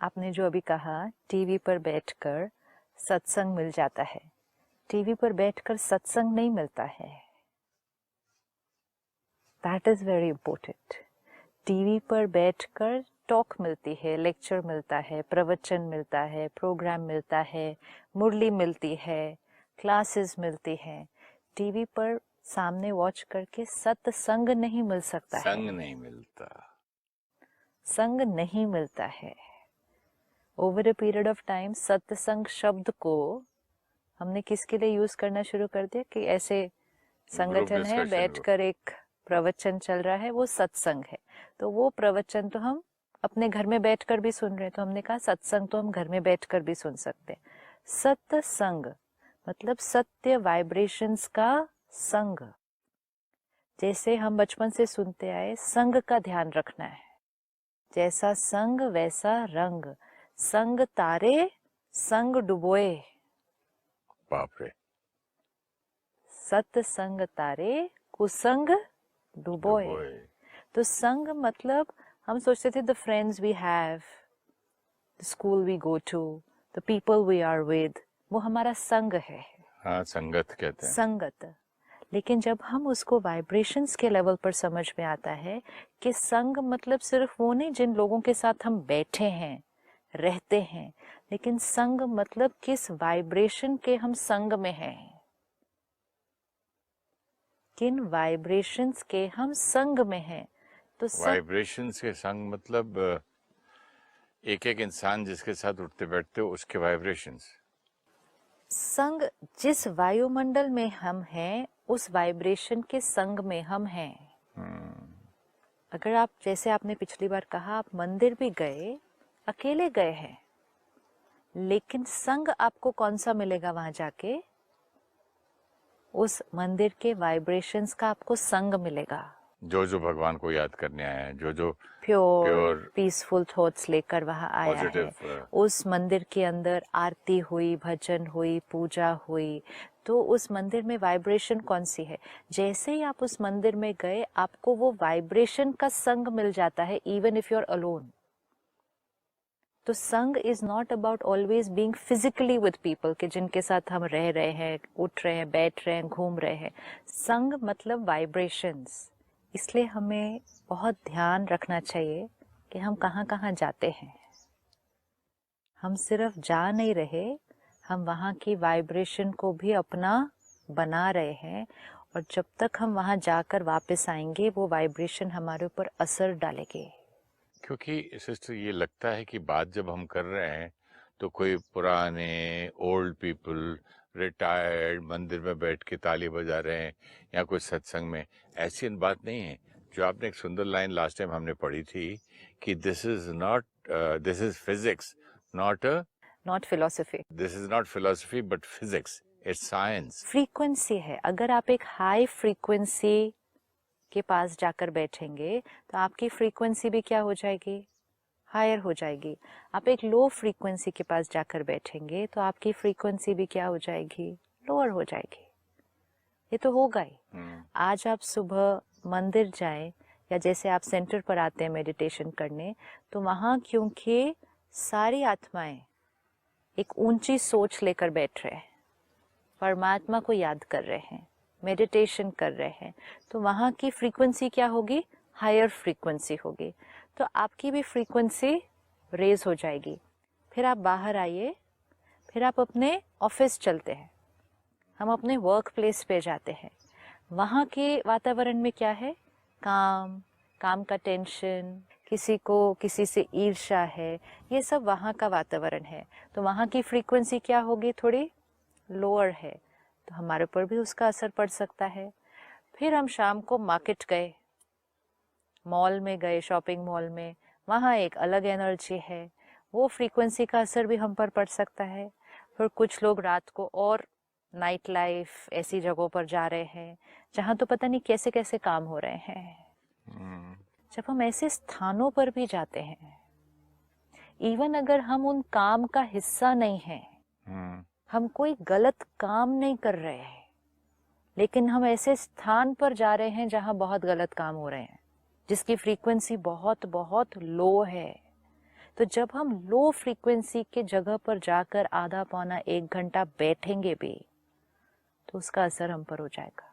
आपने जो अभी कहा टीवी पर बैठकर सत्संग मिल जाता है, टीवी पर बैठकर सत्संग नहीं मिलता है। That is very important. TV पर बैठकर टॉक मिलती है, लेक्चर मिलता है, प्रवचन मिलता है, प्रोग्राम मिलता है, मुरली मिलती है, क्लासेस मिलती है। टीवी पर सामने वॉच करके सत्संग नहीं मिल सकता है। संग नहीं मिलता, संग नहीं मिलता है। Over a period of time सत्संग शब्द को हमने किसके लिए यूज करना शुरू कर दिया कि ऐसे संगठन है, बैठकर एक प्रवचन चल रहा है, वो सत्संग है। तो वो प्रवचन तो हम अपने घर में बैठकर भी सुन रहे हैं, तो हमने कहा सत्संग तो हम घर में बैठकर भी सुन सकते हैं। सत्संग मतलब सत्य वाइब्रेशंस का संग। जैसे हम बचपन से सुनते आए, संग का ध्यान रखना है। जैसा संग वैसा रंग, संग तारे संग डुबोए। बाप रे। सत्संग तारे कुसंग डुबोए। तो संग मतलब हम सोचते थे the friends we have, the school we go to, the people we are with, वो हमारा संग है। हाँ, संगत कहते हैं। संगत। लेकिन जब हम उसको वाइब्रेशंस के लेवल पर समझ में आता है कि संग मतलब सिर्फ वो नहीं जिन लोगों के साथ हम बैठे हैं, रहते हैं, लेकिन संग मतलब किस वाइब्रेशन के हम संग में हैं, किन वाइब्रेशंस के हम संग में हैं। तो वाइब्रेशंस के संग मतलब एक एक इंसान जिसके साथ उठते बैठते हो उसके वाइब्रेशंस। संग जिस वायुमंडल में हम हैं उस वाइब्रेशन के संग में हम हैं। अगर आप, जैसे आपने पिछली बार कहा, आप मंदिर भी गए, अकेले गए हैं, लेकिन संग आपको कौन सा मिलेगा वहां जाके? उस मंदिर के वाइब्रेशंस का आपको संग मिलेगा। जो जो भगवान को याद करने आया है, जो जो प्योर पीसफुल थॉट्स लेकर वहां आया है, उस मंदिर के अंदर आरती हुई, भजन हुई, पूजा हुई, तो उस मंदिर में वाइब्रेशन कौन सी है? जैसे ही आप उस मंदिर में गए, आपको वो वाइब्रेशन का संग मिल जाता है, even if you are alone. तो संग is not about always being physically with people, कि जिनके साथ हम रह रहे हैं, उठ रहे हैं, बैठ रहे हैं, घूम रहे हैं। संग मतलब वाइब्रेशंस। इसलिए हमें बहुत ध्यान रखना चाहिए कि हम कहाँ कहाँ जाते हैं। हम सिर्फ जा नहीं रहे, हम वहाँ की वाइब्रेशन को भी अपना बना रहे हैं, और जब तक हम वहाँ जाकर वापस आएंगे वो वाइब्रेशन हमारे ऊपर असर डालेंगे। क्योंकि सिस्टर ये लगता है कि बात जब हम कर रहे हैं तो कोई पुराने ओल्ड पीपल रिटायर्ड मंदिर में बैठ के ताली बजा रहे हैं या कोई सत्संग में, ऐसी बात नहीं है। जो आपने एक सुंदर लाइन लास्ट टाइम हमने पढ़ी थी कि this is physics not philosophy, this is not philosophy but physics, it's science. Frequency है। अगर आप एक हाई फ्रीक्वेंसी के पास जाकर बैठेंगे तो आपकी फ्रीक्वेंसी भी क्या हो जाएगी? हायर हो जाएगी। आप एक लो फ्रीक्वेंसी के पास जाकर बैठेंगे तो आपकी फ्रीक्वेंसी भी क्या हो जाएगी? लोअर हो जाएगी। ये तो होगा ही। आज आप सुबह मंदिर जाएं, या जैसे आप सेंटर पर आते हैं मेडिटेशन करने, तो वहां क्योंकि सारी आत्माएं एक ऊंची सोच लेकर बैठ रहे हैं, परमात्मा को याद कर रहे हैं, मेडिटेशन कर रहे हैं, तो वहाँ की फ्रीक्वेंसी क्या होगी? हायर फ्रीक्वेंसी होगी। तो आपकी भी फ्रीक्वेंसी रेज हो जाएगी। फिर आप बाहर आइए, फिर आप अपने ऑफिस चलते हैं, हम अपने वर्क प्लेस पे जाते हैं। वहाँ के वातावरण में क्या है? काम का टेंशन, किसी को किसी से ईर्ष्या है, ये सब वहाँ का वातावरण है। तो वहाँ की फ्रीक्वेंसी क्या होगी? थोड़ी लोअर है, तो हमारे ऊपर भी उसका असर पड़ सकता है। फिर हम शाम को मार्केट गए, मॉल में गए, शॉपिंग मॉल में, वहाँ एक अलग एनर्जी है, वो फ्रीक्वेंसी का असर भी हम पर पड़ सकता है। फिर कुछ लोग रात को और नाइट लाइफ ऐसी जगहों पर जा रहे हैं जहाँ तो पता नहीं कैसे कैसे काम हो रहे हैं। जब हम ऐसे स्थानों पर भी जाते हैं, इवन अगर हम उन काम का हिस्सा नहीं है, हम कोई गलत काम नहीं कर रहे हैं, लेकिन हम ऐसे स्थान पर जा रहे हैं जहां बहुत गलत काम हो रहे हैं, जिसकी फ्रीक्वेंसी बहुत बहुत लो है, तो जब हम लो फ्रीक्वेंसी के जगह पर जाकर आधा पौना 1 घंटा बैठेंगे भी तो उसका असर हम पर हो जाएगा।